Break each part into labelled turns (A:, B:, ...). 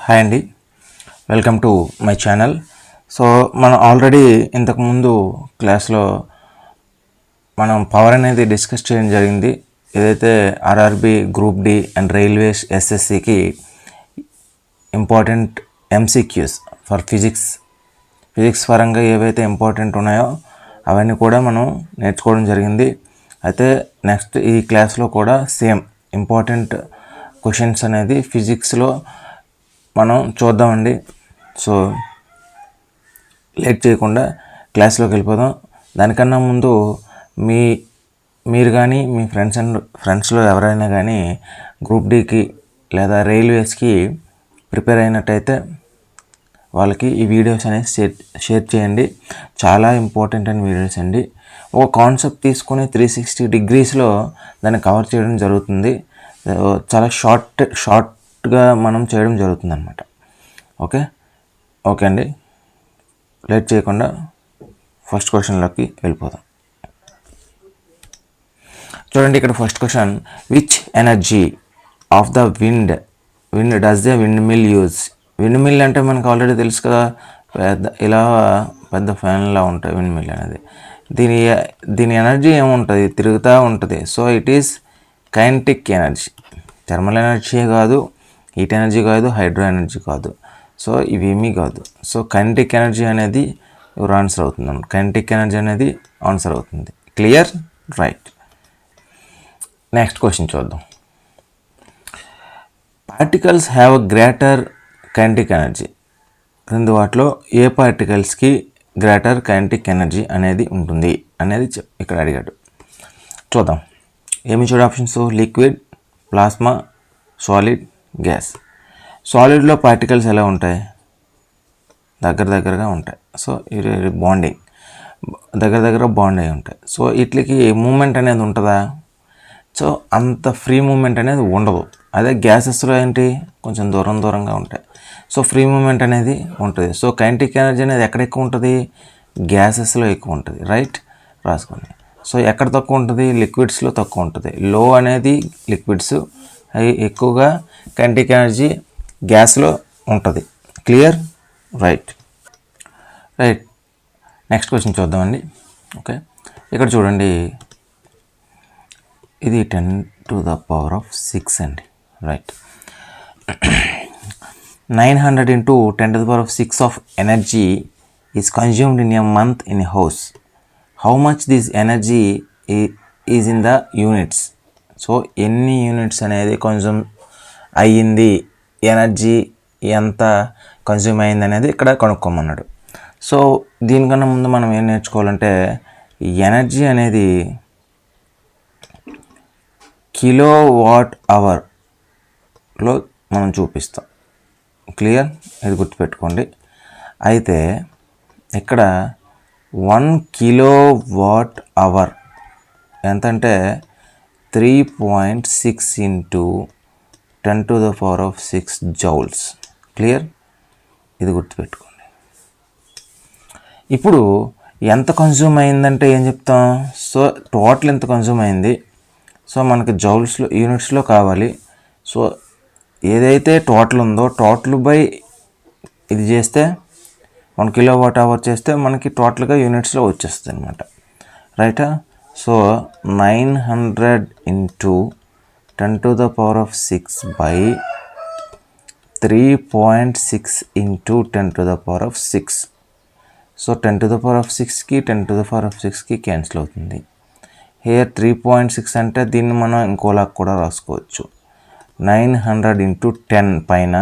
A: Hi అండి, welcome to my channel. So మనం already ఇంతకుముందు క్లాస్లో మనం పవర్ అనేది డిస్కస్ చేయడం జరిగింది. ఏదైతే RRB, group D and railways ఎస్ఎస్సికి ఇంపార్టెంట్ ఎంసీక్యూస్ ఫర్ ఫిజిక్స్ పరంగా ఏవైతే ఇంపార్టెంట్ ఉన్నాయో అవన్నీ కూడా మనం నేర్చుకోవడం జరిగింది. అయితే నెక్స్ట్ ఈ క్లాస్లో కూడా సేమ్ ఇంపార్టెంట్ క్వశ్చన్స్ అనేది ఫిజిక్స్లో మనం చూద్దామండి. సో లేట్ చేయకుండా క్లాస్లోకి వెళ్ళిపోదాం. దానికన్నా ముందు మీరు కానీ మీ ఫ్రెండ్స్లో ఎవరైనా కానీ గ్రూప్ డికి లేదా రైల్వేస్కి ప్రిపేర్ అయినట్టయితే వాళ్ళకి ఈ వీడియోస్ అనేది షేర్ చేయండి. చాలా ఇంపార్టెంట్ అయిన వీడియోస్ అండి. ఒక కాన్సెప్ట్ తీసుకొని 360 డిగ్రీస్లో దాన్ని కవర్ చేయడం జరుగుతుంది. చాలా షార్ట్గా మనం చేయడం జరుగుతుంది అన్నమాట. ఓకే అండి, లేట్ చేయకుండా ఫస్ట్ క్వశ్చన్లోకి వెళ్ళిపోదాం. చూడండి, ఇక్కడ first question, which energy of the wind does the windmill use? Windmill అంటే మనకు ఆల్రెడీ తెలుసు కదా, పెద్ద ఫ్యాన్లా ఉంటాయి విండ్ మిల్ అనేది. దీని ఎనర్జీ ఏముంటుంది, తిరుగుతూ ఉంటుంది. So it is kinetic energy. Thermal energy కాదు, హీట్ ఎనర్జీ కాదు, హైడ్రో ఎనర్జీ కాదు. సో ఇవేమీ కాదు. సో కైనెటిక్ ఎనర్జీ అనేది ఆన్సర్ అవుతుంది అన్నమాట. కైనెటిక్ ఎనర్జీ అనేది ఆన్సర్ అవుతుంది. క్లియర్? రైట్. నెక్స్ట్ క్వశ్చన్ చూద్దాం. Particles have greater kinetic energy. క్రింది వాటిలో ఏ పార్టికల్స్కి గ్రేటర్ కైనెటిక్ ఎనర్జీ అనేది ఉంటుంది అనేది ఇక్కడ అడిగాడు. చూద్దాం. ఏమి చూడ options: liquid, plasma, solid, gas. సాలిడ్లో పార్టికల్స్ ఎలా ఉంటాయి? దగ్గరగా ఉంటాయి. సో ఇది బాండింగ్, దగ్గర బాండ్ అయి ఉంటాయి. సో వీటికి మూమెంట్ అనేది ఉంటుందా? సో అంత ఫ్రీ మూమెంట్ అనేది ఉండదు. అదే గ్యాసెస్లో ఏంటి, కొంచెం దూరంగా ఉంటాయి. సో ఫ్రీ మూమెంట్ అనేది ఉంటుంది. సో కైనెటిక్ ఎనర్జీ అనేది ఎక్కడ ఎక్కువ ఉంటుంది? గ్యాసెస్లో ఎక్కువ ఉంటుంది. రైట్, రాసుకోండి. సో ఎక్కడ తక్కువ ఉంటుంది? లిక్విడ్స్లో తక్కువ ఉంటుంది. లో అనేది లిక్విడ్స్, ఎక్కువగా కైనెటిక్ ఎనర్జీ గ్యాస్లో ఉంటుంది. క్లియర్? రైట్. నెక్స్ట్ క్వశ్చన్ చూద్దామండి. ఓకే, ఇక్కడ చూడండి, ఇది 10⁶ అండి. Right. 900 into 10⁶ of energy is consumed in a month in a house. How much this energy is in the units? So ఎన్ని యూనిట్స్ అనేది కన్జ్యూమ్ అయ్యింది, ఎనర్జీ ఎంత కన్జ్యూమ్ అయింది అనేది ఇక్కడ కనుక్కోమన్నాడు. సో దీనికన్నా ముందు మనం ఏం నేర్చుకోవాలంటే, ఎనర్జీ అనేది kWh మనం చూపిస్తాం. క్లియర్? ఇది గుర్తుపెట్టుకోండి. అయితే ఇక్కడ 1 kWh ఎంతంటే 3.6 into 10⁶ జౌల్స్. క్లియర్? ఇది గుర్తుపెట్టుకోండి. ఇప్పుడు ఎంత కన్జ్యూమ్ అయిందంటే ఏం చెప్తాం? సో టోటల్ ఎంత కన్జ్యూమ్ అయింది, సో మనకి జౌల్స్లో, యూనిట్స్లో కావాలి. సో ఏదైతే టోటల్ ఉందో టోటల్ బై ఇది చేస్తే 1 kWh చేస్తే మనకి టోటల్గా యూనిట్స్లో వచ్చేస్తుంది అనమాట. రైటా? So 900 into 10⁶ by 3.6 into 10⁶. So 10⁶కి 10⁶ క్యాన్సిల్ అవుతుంది. హియర్ 3.6 అంటే దీన్ని మనం ఇంకోలా కూడా రాసుకోవచ్చు. 900 into 10 పైన,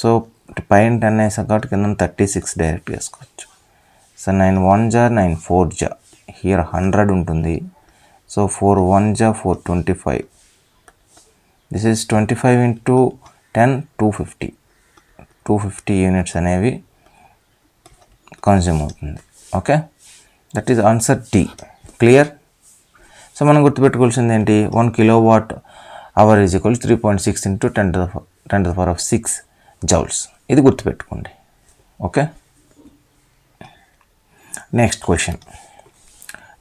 A: సో పైన 10 వేసాం కాబట్టి కింద 36 డైరెక్ట్ వేసుకోవచ్చు. సో 9 1 జా 9 4 జా, హియర్ 100 ఉంటుంది. సో 4 1 జా 4 25. దిస్ ఈజ్ 25 into 10 250 యూనిట్స్ అనేవి కన్జ్యూమ్ అవుతుంది. Okay, that is answer D. Clear? So మనం గుర్తుపెట్టుకోవాల్సింది ఏంటి? 1 kWh is equal to 3.6 into 10⁶ joules. ఇది గుర్తుపెట్టుకోండి. Okay, next question.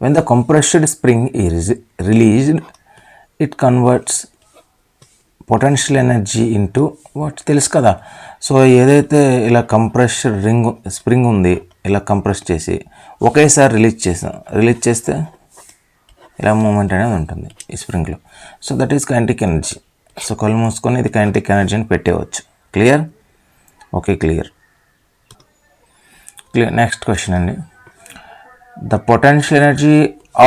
A: When the compressed spring is released, it converts potential energy into what తెలుసు కదా. So ఏదైతే ఇలా కంప్రెషన్ స్ప్రింగ్ ఉంది, ఇలా కంప్రెస్ చేసి ఒకేసారి రిలీజ్ చేస్తే ఇలా మూమెంట్ అనేది ఉంటుంది ఈ స్ప్రింగ్లో. So that is kinetic energy. So కళ్ళు మూసుకొని ఇది కైనెటిక్ ఎనర్జీ అని పెట్టేయవచ్చు. Clear? Okay, clear. Next question అండి. The potential energy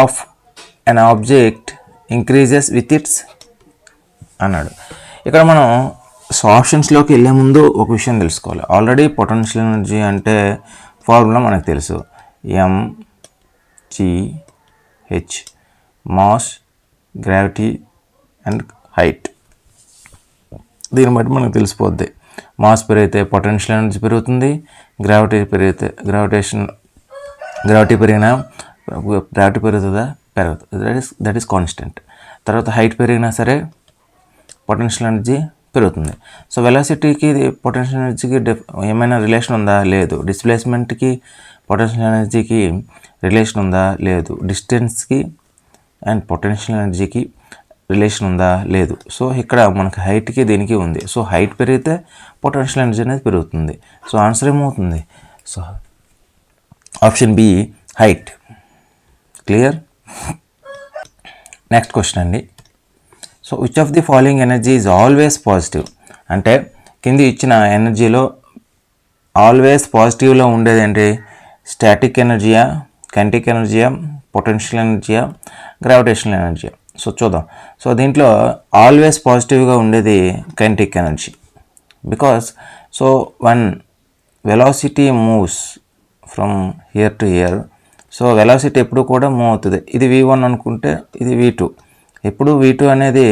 A: of an object increases with its అన్నాడు. ఇక్కడ మనం ఆప్షన్స్లోకి వెళ్ళే ముందు ఒక విషయం తెలుసుకోవాలి. ఆల్రెడీ పొటెన్షియల్ ఎనర్జీ అంటే ఫార్ములా మనకు తెలుసు, mgh, mass, gravity and height. దీన్ని బట్టి మనకు తెలిసిపోద్ది. మాస్ పెరిగితే పొటెన్షియల్ ఎనర్జీ పెరుగుతుంది, గ్రావిటీ పెరిగినా గ్రావిటీ పెరుగుతుందా? పెరుగుతుంది. That is constant. తర్వాత హైట్ పెరిగినా సరే పొటెన్షియల్ ఎనర్జీ పెరుగుతుంది. సో వెలాసిటీకి పొటెన్షియల్ ఎనర్జీకి ఏమైనా రిలేషన్ ఉందా? లేదు. డిస్ప్లేస్మెంట్కి పొటెన్షియల్ ఎనర్జీకి రిలేషన్ ఉందా? లేదు. డిస్టెన్స్కి అండ్ పొటెన్షియల్ ఎనర్జీకి రిలేషన్ ఉందా? లేదు. సో ఇక్కడ మనకి హైట్కి దీనికి ఉంది. సో హైట్ పెరిగితే పొటెన్షియల్ ఎనర్జీ అనేది పెరుగుతుంది. సో ఆన్సర్ ఏమవుతుంది? So option B, height. Clear? Next question అండి. So which of the following energy is always positive అంటే కింది ఇచ్చిన ఎనర్జీలో ఆల్వేస్ పాజిటివ్లో ఉండేది ఏంటి? స్టాటిక్ ఎనర్జీయా, కైనెటిక్ ఎనర్జీయా, పొటెన్షియల్ ఎనర్జీయా, గ్రావిటేషనల్ ఎనర్జీయా? సో చూద్దాం. సో దీంట్లో ఆల్వేస్ పాజిటివ్గా ఉండేది kinetic energy. Because so one velocity moves from here to hear. So velocity ఎప్పుడు కూడా మూవ్ అవుతుంది. ఇది v1 అనుకుంటే ఇది v2. ఎప్పుడు v2 అనేది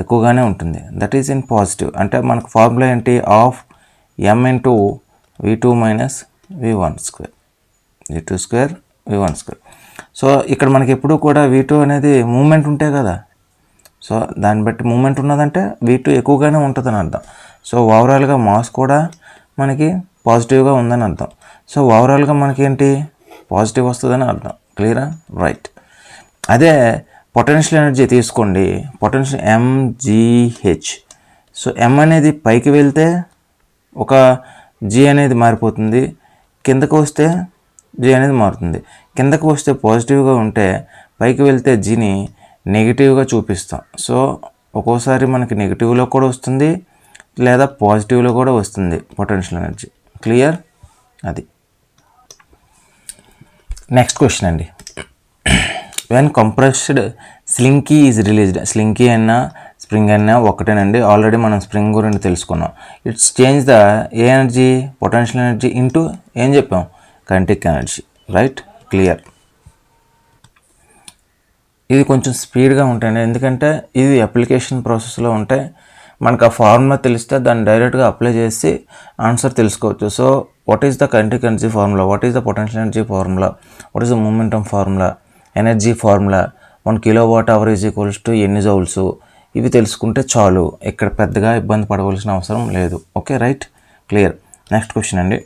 A: ఎక్కువగానే ఉంటుంది. That is in positive. అంటే మనకు ఫార్ములా ఏంటి? Of m into v2 minus v1 square, v2 square v1 square. So ఇక్కడ మనకి ఎప్పుడు కూడా v2 అనేది మూమెంట్ ఉంటే కదా. సో దాన్ని బట్టి మూమెంట్ ఉన్నదంటే v2 ఎక్కువగానే ఉంటుందని అర్థం. సో ఓవరాల్గా మాస్ కూడా మనకి పాజిటివ్గా ఉందని అర్థం. సో ఓవరాల్గా మనకి ఏంటి? పాజిటివ్ వస్తుందని అర్థం. క్లియరా? రైట్. అదే పొటెన్షియల్ ఎనర్జీ తీసుకోండి. Potential mgh. సో m అనేది పైకి వెళ్తే ఒక g అనేది మారిపోతుంది, కిందకు వస్తే g అనేది మారుతుంది. కిందకు వస్తే పాజిటివ్గా ఉంటే పైకి వెళ్తే gని నెగిటివ్గా చూపిస్తాం. సో ఒక్కోసారి మనకి నెగిటివ్లో కూడా వస్తుంది లేదా పాజిటివ్లో కూడా వస్తుంది పొటెన్షియల్ ఎనర్జీ. క్లియర్? అది. నెక్స్ట్ క్వశ్చన్ అండి. When compressed Slinky is released. Slinky అయినా స్ప్రింగ్ అయినా ఒకటేనండి. ఆల్రెడీ మనం స్ప్రింగ్ గురించి తెలుసుకున్నాం. It's change the energy, potential energy into ఏం చెప్పాం? Kinetic energy. రైట్? క్లియర్. ఇది కొంచెం స్పీడ్గా ఉంటాయండి, ఎందుకంటే ఇది అప్లికేషన్ ప్రాసెస్లో ఉంటే మనకు ఆ ఫార్ములా తెలిస్తే దాన్ని డైరెక్ట్గా అప్లై చేసి ఆన్సర్ తెలుసుకోవచ్చు. So what is the kinetic energy formula, what is the potential energy formula, what is the momentum formula, energy formula, 1 kWh is equals to ఎన్ని జౌల్స్, ఇవి తెలుసుకుంటే చాలు. ఇక్కడ పెద్దగా ఇబ్బంది పడవలసిన అవసరం లేదు. Okay, right, clear. Next question అండి.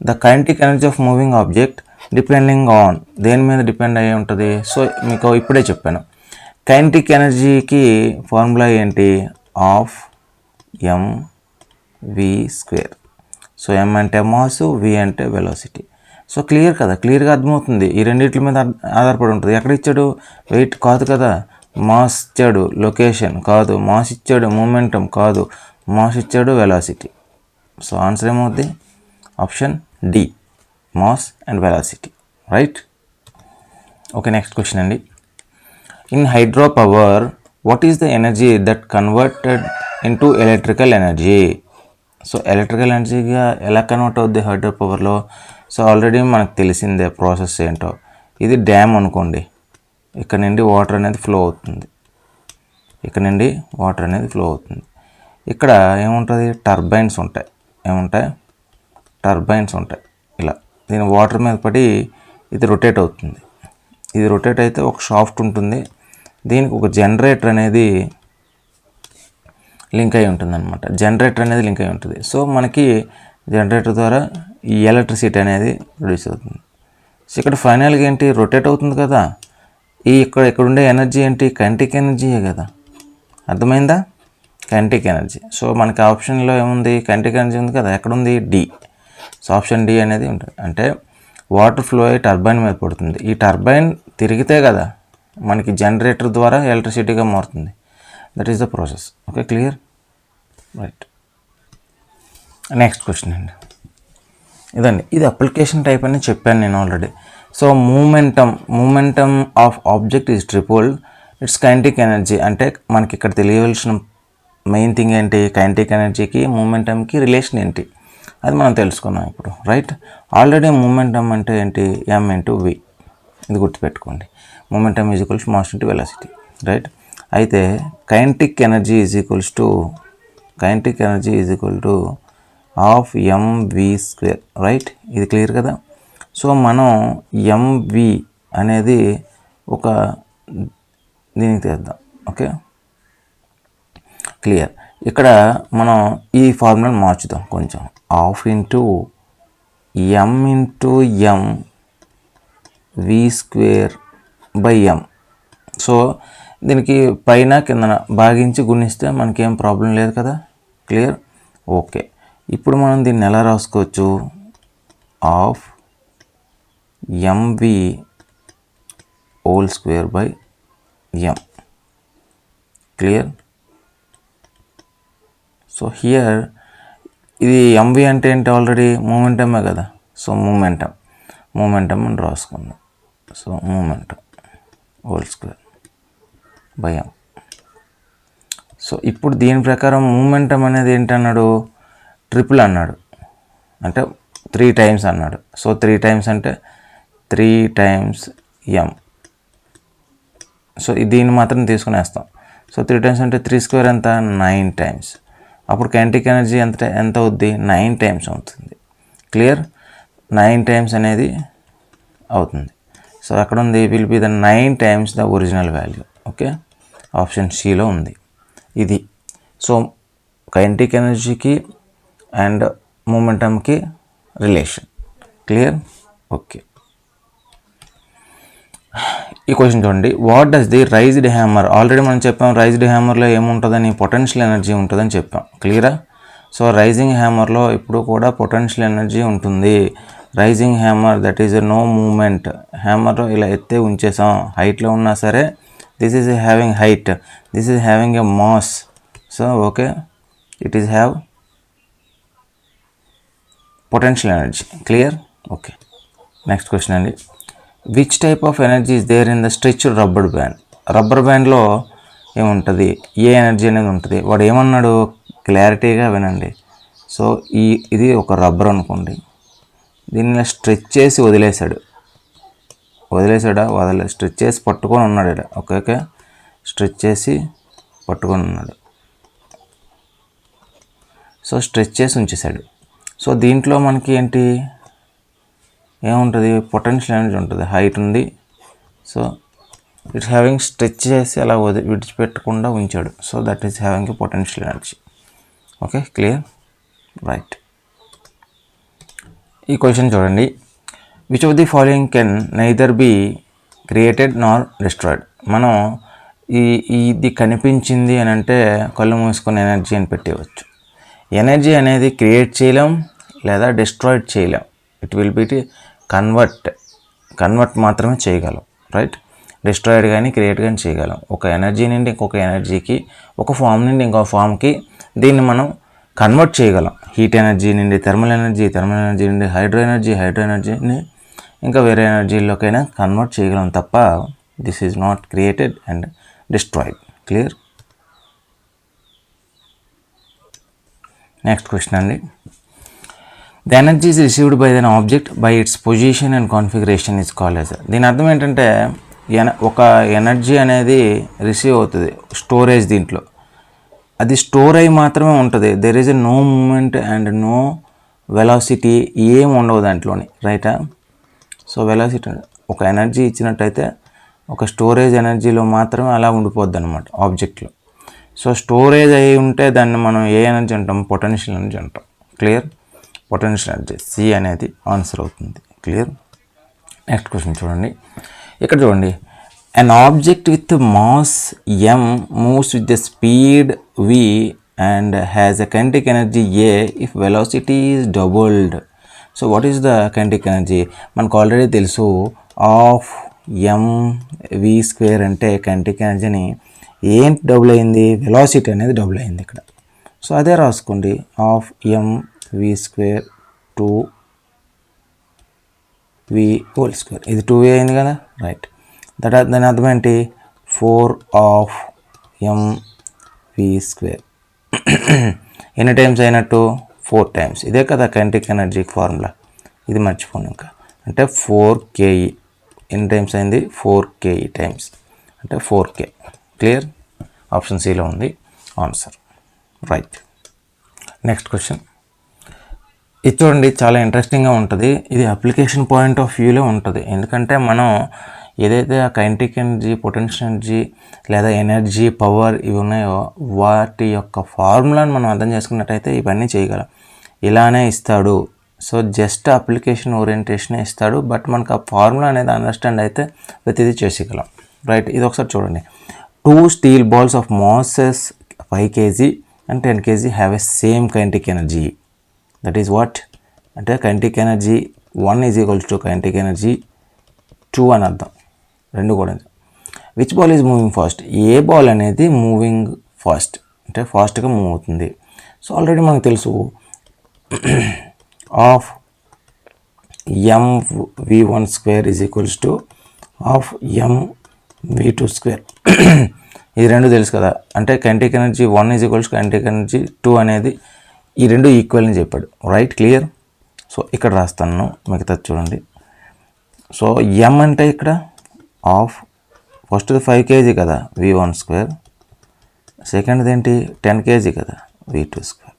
A: The kinetic energy of moving object depending on, దేని మీద డిపెండ్ అయ్యి ఉంటుంది? సో మీకు ఇప్పుడే చెప్పాను. కైనెటిక్ ఎనర్జీకి ఫార్ములా ఏంటి? Of mv square. So m అంటే మాస్, v అంటే వెలాసిటీ. సో క్లియర్ కదా, క్లియర్గా అర్థమవుతుంది. ఈ రెండింటి మీద ఆధారపడి ఉంటుంది. ఎక్కడ ఇచ్చాడు? వెయిట్ కాదు కదా, మాస్ ఇచ్చాడు, లొకేషన్ కాదు, మాస్ ఇచ్చాడు, మూమెంటం కాదు, మాస్ ఇచ్చాడు, వెలాసిటీ. సో ఆన్సర్ ఏమవుద్ది? Option D, mass and velocity. Right? Okay, next question అండి. In hydro power what is the energy that converted into electrical energy? So electrical ఎనర్జీగా ఎలా convert అవుద్ది hydro పవర్లో? So already మనకు తెలిసిందే process ఏంటో. ఇది డ్యామ్ అనుకోండి, ఇక్కడ నుండి వాటర్ అనేది ఫ్లో అవుతుంది, ఇక్కడ నుండి వాటర్ అనేది ఫ్లో అవుతుంది. ఇక్కడ ఏముంటుంది? టర్బైన్స్ ఉంటాయి. ఏముంటాయి? టర్బైన్స్ ఉంటాయి. ఇలా దీని వాటర్ మీద పడి ఇది రొటేట్ అవుతుంది. ఇది రొటేట్ అయితే ఒక షాఫ్ట్ ఉంటుంది, దీనికి ఒక జనరేటర్ అనేది లింక్ అయి ఉంటుంది అనమాట. జనరేటర్ అనేది లింక్ అయి ఉంటుంది. సో మనకి జనరేటర్ ద్వారా ఈ ఎలక్ట్రిసిటీ అనేది ప్రొడ్యూస్ అవుతుంది. సో ఇక్కడ ఫైనల్గా ఏంటి? రొటేట్ అవుతుంది కదా. ఇక్కడ ఉండే ఎనర్జీ ఏంటి? కైనెటిక్ ఎనర్జీయే కదా. అర్థమైందా? Kinetic energy. సో మనకి ఆప్షన్లో ఏముంది, కైనెటిక్ ఎనర్జీ ఉంది కదా, ఎక్కడుంది, డి. సో ఆప్షన్ డి అనేది ఉంటుంది. అంటే వాటర్ ఫ్లో అయ్యి టర్బైన్ మీద పడుతుంది. ఈ టర్బైన్ తిరిగితే కదా మనకి జనరేటర్ ద్వారా ఎలక్ట్రిసిటీగా మారుతుంది. That is the process. Okay, clear, right. Next question అండి, ఇదండి. ఇది అప్లికేషన్ టైప్ అని చెప్పాను నేను already. So momentum of object is tripled its kinetic energy. అంటే మనకి ఇక్కడ తెలియవలసిన మెయిన్ థింగ్ ఏంటి, కైనెటిక్ ఎనర్జీకి మూమెంటమ్కి రిలేషన్ ఏంటి అది మనం తెలుసుకున్నాం ఇప్పుడు, రైట్. ఆల్రెడీ మూమెంటమ్ అంటే ఏంటి, m ఇంటూ v. ఇది గుర్తుపెట్టుకోండి. Momentum is equals mass into velocity, right. అయితే kinetic energy is equal to half mv², right. ఇది క్లియర్ కదా. సో మనం mv అనేది ఒక దీనికి తెద్దాం. Okay, clear. ఇక్కడ మనం ఈ ఫార్ములాని మార్చుదాం కొంచెం. Half into m into m v²/m. So దీనికి పైన కిందన భాగించి గుణిస్తే మనకేం ప్రాబ్లం లేదు కదా, క్లియర్, ఓకే. ఇప్పుడు మనం దీన్ని ఎలా రాసుకోవచ్చు, half mv²/m, clear. So here ఇది mv అంటే ఏంటి, ఆల్రెడీ మూమెంటమే కదా. సో మూమెంటమ్ అని రాసుకుందాం. సో మూమెంటమ్² సో ఇప్పుడు దీని ప్రకారం మూమెంటమ్ అనేది ఏంటన్నాడు, ట్రిపుల్ అన్నాడు, అంటే 3 టైమ్స్ అన్నాడు. సో 3 టైమ్స్ అంటే 3 టైమ్స్ m. సో దీన్ని మాత్రం తీసుకునేస్తాం. సో 3 టైమ్స్ అంటే 3² ఎంత, 9 టైమ్స్. అప్పుడు కైనెటిక్ ఎనర్జీ ఎంత అవుద్ది, 9 టైమ్స్ అవుతుంది, క్లియర్. 9 టైమ్స్ అనేది అవుతుంది. సో అక్కడ ఉంది, will be the 9 times the original value. Okay, option సిలో ఉంది ఇది. సో కైనెటిక్ ఎనర్జీకి అండ్ మూమెంటమ్కి రిలేషన్, క్లియర్, ఓకే. ఈ క్వశ్చన్ చూడండి, what does the raised hammer, already మనం చెప్పాం రైజ్డ్ హ్యామర్లో ఏముంటుందని, పొటెన్షియల్ ఎనర్జీ ఉంటుందని చెప్పాం, క్లియరా. సో రైజింగ్ హ్యామర్లో ఇప్పుడు కూడా పొటెన్షియల్ ఎనర్జీ ఉంటుంది. Raising hammer that is no moment. Hammer ఇలా ఎత్తే ఉంచేసాం, హైట్లో ఉన్నా సరే this is having height, this is having a mass. So okay, it is have potential energy, clear, okay. Next question అండి, which type of energy is there in the stretched rubber band. Rubber బ్యాండ్లో ఏముంటుంది, ఏ energy అనేది ఉంటుంది. వాడు ఏమన్నాడు, క్లారిటీగా వినండి. So ఇది ఒక రబ్బర్ అనుకోండి, దీన్ని స్ట్రెచ్ చేసి వదిలేసాడా, స్ట్రెచ్ చేసి పట్టుకొని ఉన్నాడు ఇక్కడ. ఓకే, స్ట్రెచ్ చేసి పట్టుకొని ఉన్నాడు. సో స్ట్రెచ్ చేసి ఉంచేశాడు. సో దీంట్లో మనకి ఏంటి ఏముంటుంది, పొటెన్షియల్ ఎనర్జీ ఉంటుంది, హైట్ ఉంది. సో ఇట్స్ హ్యావింగ్ స్ట్రెచ్ చేసి అలా విడిచిపెట్టకుండా ఉంచాడు. So that is having a potential energy. Okay, clear, right. ఈ క్వశ్చన్ చూడండి, which of the following can neither be created Nar destroyed. మనం ఇది కనిపించింది అని అంటే కళ్ళు మూసుకొని ఎనర్జీ అని పెట్టేయవచ్చు. ఎనర్జీ అనేది క్రియేట్ చేయలేం లేదా డిస్ట్రాయిడ్ చేయలేం. ఇట్ విల్ బి కన్వర్ట్ మాత్రమే చేయగలం, రైట్. డిస్ట్రాయిడ్ కానీ క్రియేట్ కానీ చేయగలం. ఒక ఎనర్జీ నుండి ఇంకొక ఎనర్జీకి, ఒక ఫామ్ నుండి ఇంకొక ఫామ్కి దీన్ని మనం కన్వర్ట్ చేయగలం. హీట్ ఎనర్జీ నుండి థర్మల్ ఎనర్జీ నుండి హైడ్రో ఎనర్జీని ఇంకా వేరే ఎనర్జీలోకైనా కన్వర్ట్ చేయగలం తప్ప this is not created and destroyed, clear. Next question అండి, the energy is received by than object by its position and configuration is called as. దీని అర్థం ఏంటంటే ఒక ఎనర్జీ అనేది రిసీవ్ అవుతుంది స్టోరేజ్, దీంట్లో అది స్టోర్ అయ్యి మాత్రమే ఉంటుంది. There is a no moment and no velocity, ఏం ఉండవు దాంట్లోని, రైటా. సో వెలాసిటీ ఒక ఎనర్జీ ఇచ్చినట్టయితే ఒక స్టోరేజ్ ఎనర్జీలో మాత్రమే అలా ఉండిపోద్ది అనమాట ఆబ్జెక్ట్లో. సో స్టోరేజ్ అయి ఉంటే దాన్ని మనం ఏ ఎనర్జీ అంటాం, పొటెన్షియల్ ఎనర్జీ అంటాం, క్లియర్. పొటెన్షియల్ ఎనర్జీ సి అనేది ఆన్సర్ అవుతుంది, క్లియర్. నెక్స్ట్ క్వశ్చన్ చూడండి, ఇక్కడ చూడండి, an object with mass m moves with the speed v and has a kinetic energy a if velocity is doubled. So what is the kinetic energy? మనకు already తెలుసు of M V square అంటే kinetic ఎనర్జీని ఏంటి double అయింది, velocity అనేది double అయింది ఇక్కడ. So అదే రాసుకోండి, of M V square 2v whole square, ఇది 2v అయింది కదా, రైట్. దాని అర్థం ఏంటి, 4 ఆఫ్ ఎం వి స్క్వేర్ ఎన్ని టైమ్స్ అయినట్టు, 4 టైమ్స్. ఇదే కదా కైనెటిక్ ఎనర్జీ ఫార్ములా, ఇది మర్చిపోను ఇంకా. అంటే 4ke ఎన్ని టైమ్స్ అయింది, 4ke టైమ్స్, అంటే 4k. క్లియర్? ఆప్షన్ సిలో ఉంది ఆన్సర్, రైట్. నెక్స్ట్ క్వశ్చన్ ఇది చూడండి, చాలా ఇంట్రెస్టింగ్గా ఉంటుంది. ఇది అప్లికేషన్ పాయింట్ ఆఫ్ వ్యూలో ఉంటుంది. ఎందుకంటే మనం ఏదైతే ఆ కైనెటిక్ ఎనర్జీ, పొటెన్షియల్ ఎనర్జీ లేదా ఎనర్జీ, పవర్ ఇవి ఉన్నాయో వాటి యొక్క ఫార్ములాను మనం అర్థం చేసుకున్నట్టయితే ఇవన్నీ చేయగలం. ఇలానే ఇస్తాడు, సో జస్ట్ అప్లికేషన్ ఓరియంటేషన్ ఇస్తాడు, బట్ మనకు ఆ ఫార్ములా అనేది అండర్స్టాండ్ అయితే ప్రతిదీ చేసేయగలం, రైట్. ఇది ఒకసారి చూడండి. 2 steel balls of masses 5 kg and 10 kg have a same kinetic energy. That is what? అంటే kinetic energy 1 is equals to kinetic energy 2 అని అర్థం, రెండు కూడా. Which ball is moving fast? A ball అనేది మూవింగ్ ఫాస్ట్ అంటే ఫాస్ట్గా move అవుతుంది. So already మనకు తెలుసు of M V one square is equals to of M v2 square. ఇది రెండు తెలుసు కదా, అంటే kinetic energy 1 is equals kinetic energy 2 అనేది ఈ రెండు ఈక్వల్ అని చెప్పాడు, రైట్. క్లియర్? సో ఇక్కడ రాస్తాను, మిగతా చూడండి. సో ఎం అంటే ఇక్కడ ఆఫ్ ఫస్ట్ది 5 kg కదా, v1 స్క్వేర్. సెకండ్ది ఏంటి, 10 kg కదా, v2 స్క్వేర్.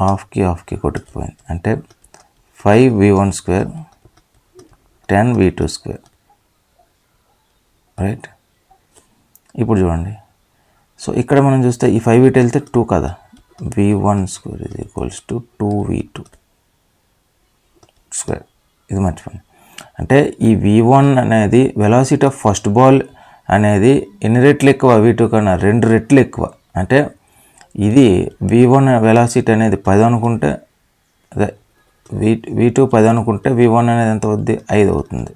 A: హాఫ్కి కొట్టుకుపోయింది, అంటే 5v1 square 10v2 square, right. ఇప్పుడు చూడండి, సో ఇక్కడ మనం చూస్తే ఈ 5 ఇటు వెళ్తే 2 కదా, v1 square is equals to 2v2 square. ఇది మర్చిపోండి. అంటే ఈ v1 అనేది వెలాసిటీ ఆఫ్ ఫస్ట్ బాల్ అనేది ఎన్ని రెట్లు ఎక్కువ, v2 కన్నా 2 రెట్లు ఎక్కువ. అంటే ఇది v1 వెలాసిటీ అనేది 10 అనుకుంటే, అదే v2 10 అనుకుంటే v1 అనేది ఎంత అవుద్ది, 5 అవుతుంది.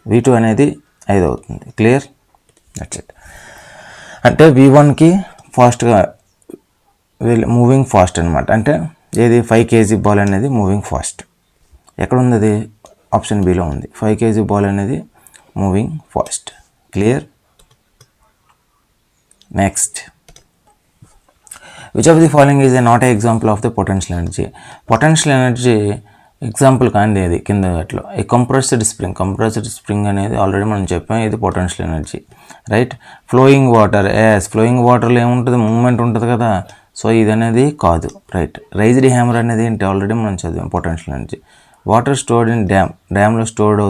A: v2 అనేది 5 అవుతుంది. క్లియర్? That's it. అంటే v1కి ఫాస్ట్గా మూవింగ్ ఫాస్ట్ అనమాట. అంటే ఏది 5 kg బాల్ అనేది మూవింగ్ ఫాస్ట్. ఎక్కడ ఉంది అది, ఆప్షన్ బిలో ఉంది. 5 kg బాల్ అనేది moving fast. Clear? Next, which of the following is not a example of the potential energy? Potential energy example కానీ అది కింద అట్లా ఏ కంప్రెస్డ్ స్ప్రింగ్ అనేది ఆల్రెడీ మనం చెప్పాం, ఇది potential energy, right. Flowing water, flowing వాటర్లో ఏముంటుంది, మూమెంట్ ఉంటుంది కదా, సో ఇది అనేది కాదు, రైట్. రైజ్డ్ హ్యామర్ అనేది ఏంటి, ఆల్రెడీ మనం చదివాం, potential energy. Water stored in డ్యామ్లో స్టోర్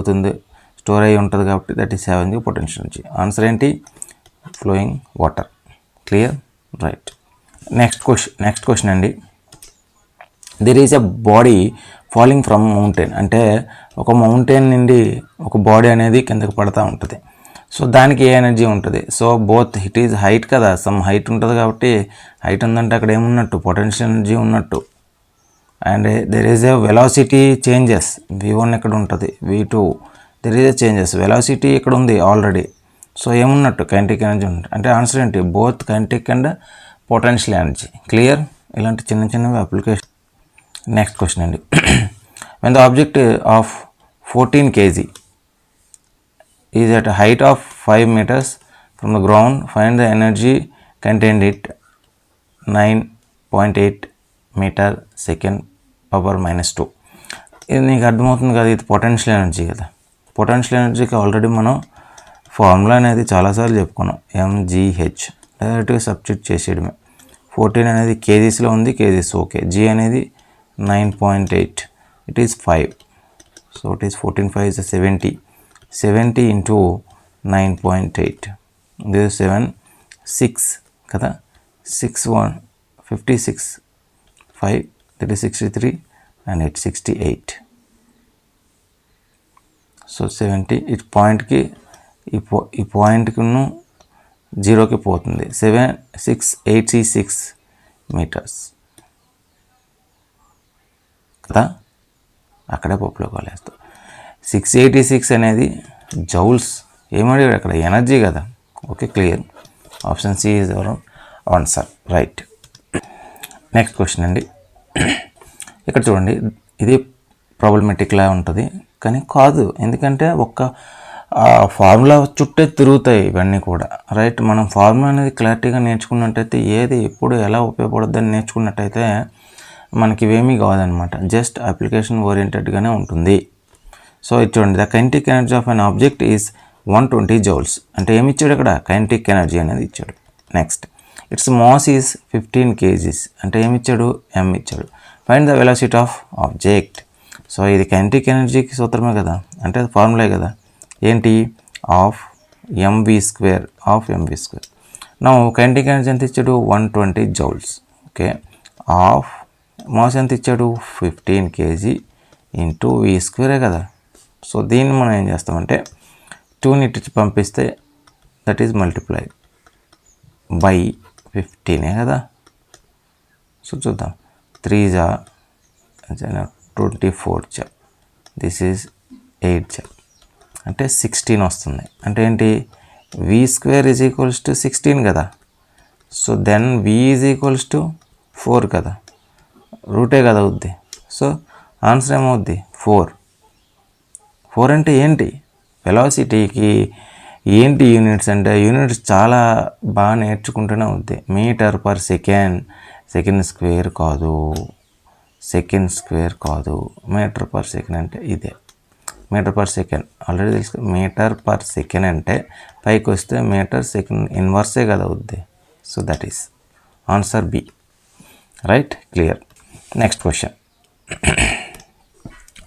A: అయ్యి ఉంటుంది కాబట్టి that is having the potential energy. Answer ఏంటి, flowing water. Clear? Right. Next question అండి. There is a body falling from mountain. అంటే ఒక మౌంటైన్ నుండి ఒక బాడీ అనేది కిందకి పడుతూ ఉంటుంది. సో దానికి ఏ ఎనర్జీ ఉంటుంది? So both it is height కదా, సమ్ హైట్ ఉంటుంది కాబట్టి హైట్ ఉందంటే అక్కడ ఏమున్నట్టు, పొటెన్షియల్ ఎనర్జీ ఉన్నట్టు. And there is a velocity changes, v1 ఎక్కడ ఉంటుంది, v2 there is a changes, velocity ఇక్కడ ఉంది ఆల్రెడీ. సో ఏమున్నట్టు, కైనెటిక్ ఎనర్జీ ఉన్నట్టు. అంటే ఆన్సర్ ఏంటి, both kinetic and potential energy. Clear? ఇలాంటి చిన్నవి అప్లికేషన్. నెక్స్ట్ క్వశ్చన్ అండి. when the object of 14 kg is at a height of 5 meters from the ground, find the energy contained it 9.8 meter second power minus 2. ఇది నీకు అర్థమవుతుంది కదా, ఇది potential energy కదా. Potential ఎనర్జీకి ఆల్రెడీ మనం ఫార్ములా అనేది చాలాసార్లు చెప్పుకున్నాం, mgh. డైరెక్ట్గా సబ్స్టిట్యూట్ చేసేయడమే. 14 అనేది కేజీస్లో ఉంది, కేజీస్ ఓకే. g అనేది 9.8, it is 5, so it is 14 5 is 70 into 9.8, this is 7 6 kada, 6 1 56 5, that is 63 and it's 68. So 70, it point ki ఈ పాయింట్కును జీరోకి పోతుంది 76836 మీటర్స్ కదా, అక్కడే పప్పులో కాలేస్తాం. 686 అనేది జౌల్స్, ఏమడిగాడు అక్కడ, ఎనర్జీ కదా. Okay, clear. Option C is our answer, right. Next question అండి. ఇక్కడ చూడండి, ఇది ప్రాబ్లమెటిక్లా ఉంటుంది కానీ కాదు, ఎందుకంటే ఒక్క ఫార్ములా చుట్టే తిరుగుతాయి ఇవన్నీ కూడా, రైట్. మనం ఫార్ములా అనేది క్లారిటీగా నేర్చుకున్నట్టయితే ఏది ఎప్పుడు ఎలా ఉపయోగపడుతుందని నేర్చుకున్నట్టయితే మనకి ఇవేమీ కాదనమాట, జస్ట్ అప్లికేషన్ ఓరియంటెడ్గానే ఉంటుంది. సో ఇది చూడండి, the kinetic energy of an object is 120 joules. అంటే ఏమి ఇచ్చాడు ఇక్కడ, కైనెటిక్ ఎనర్జీ అనేది ఇచ్చాడు. Next, its mass is 15 kgs. అంటే ఏమి ఇచ్చాడు, m ఇచ్చాడు. Find the velocity of object. So ఇది కైనెటిక్ ఎనర్జీకి సూత్రమే కదా, అంటే అది ఫార్ములే కదా. ఏంటి, ఆఫ్ mv², ఆఫ్ mv². నా కైనెటిక్ ఎనర్జీ ఎంత ఇచ్చాడు, 120 జౌల్స్. ఓకే, ఆఫ్ మాస్ ఎంత ఇచ్చాడు, 15 kg ఇంటూ v² కదా. సో దీన్ని మనం ఏం చేస్తామంటే 2ని ఇటు పంపిస్తే దట్ ఈజ్ మల్టిప్లై బై 15 కదా. సో చూద్దాం, 3 జా 24 జా, దిస్ ఈజ్ 8 జా, అంటే 16 వస్తుంది. అంటే ఏంటి, v² ఈజ్ ఈక్వల్స్ టు 16 కదా. So then v is equals to 4 కదా, రూటే కదా అవుద్ది. సో ఆన్సర్ ఏమవుద్ది, 4 అంటే ఏంటి, వెలాసిటీకి ఏంటి యూనిట్స్ అంటే, యూనిట్స్ చాలా బాగా నేర్చుకుంటూనే అవుద్ది. Metre per second, second square కాదు, మీటర్ పర్ సెకండ్ అంటే ఇదే. మీటర్ పర్ సెకండ్ ఆల్రెడీ తెలుసు, మీటర్ పర్ సెకండ్ అంటే పైకి వస్తే మీటర్ సెకండ్ ఇన్వర్సే కదా అవుద్ది. So that is answer B, right, clear. Next question,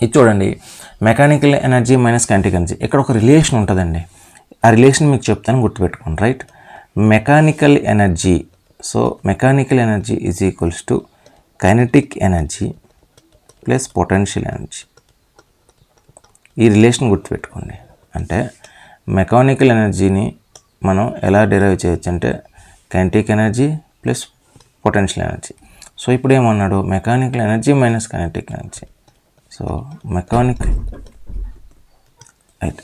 A: ఇది చూడండి, mechanical energy minus kinetic energy. ఇక్కడ ఒక రిలేషన్ ఉంటుందండి, ఆ రిలేషన్ మీకు చెప్తాను, గుర్తుపెట్టుకోండి, right. Mechanical energy, so mechanical energy is equals to kinetic energy plus potential energy. ఈ రిలేషన్ గుర్తుపెట్టుకోండి. అంటే మెకానికల్ ఎనర్జీని మనం ఎలా డిరైవ్ చేయొచ్చు అంటే kinetic energy plus potential energy. So ఇప్పుడు ఏమన్నాడు, mechanical energy minus kinetic energy. So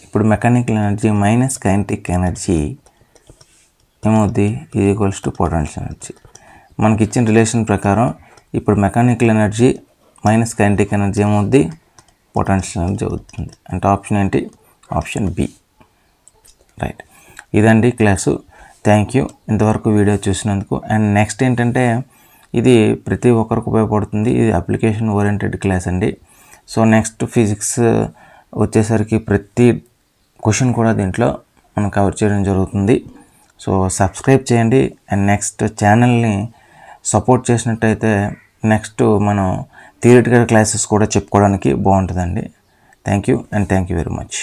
A: ఇప్పుడు mechanical energy minus kinetic energy ఏమవుద్ది, ఇది ఈక్వల్స్ టు పొటెన్షియల్ ఎనర్జీ. మనకి ఇచ్చిన రిలేషన్ ప్రకారం ఇప్పుడు mechanical energy minus kinetic energy ఏమవుద్ది, పొటెన్షియల్ ఎనర్జీ అవుతుంది. అంటే ఆప్షన్ ఏంటి, ఆప్షన్ బి, రైట్. ఇదండి క్లాసు. థ్యాంక్ యూ ఇంతవరకు వీడియో చూసినందుకు. అండ్ నెక్స్ట్ ఏంటంటే, ఇది ప్రతి ఒక్కరికి ఉపయోగపడుతుంది, ఇది అప్లికేషన్ ఓరియంటెడ్ క్లాస్ అండి. సో నెక్స్ట్ ఫిజిక్స్ వచ్చేసరికి ప్రతి క్వశ్చన్ కూడా దీంట్లో మనం కవర్ చేయడం జరుగుతుంది. సో సబ్స్క్రైబ్ చేయండి అండ్ నెక్స్ట్ ఛానల్ని సపోర్ట్ చేసినట్టయితే నెక్స్ట్ మనం థియరిటికల్ క్లాసెస్ కూడా చెప్పుకోవడానికి బాగుంటుందండి. Thank you and thank you very much.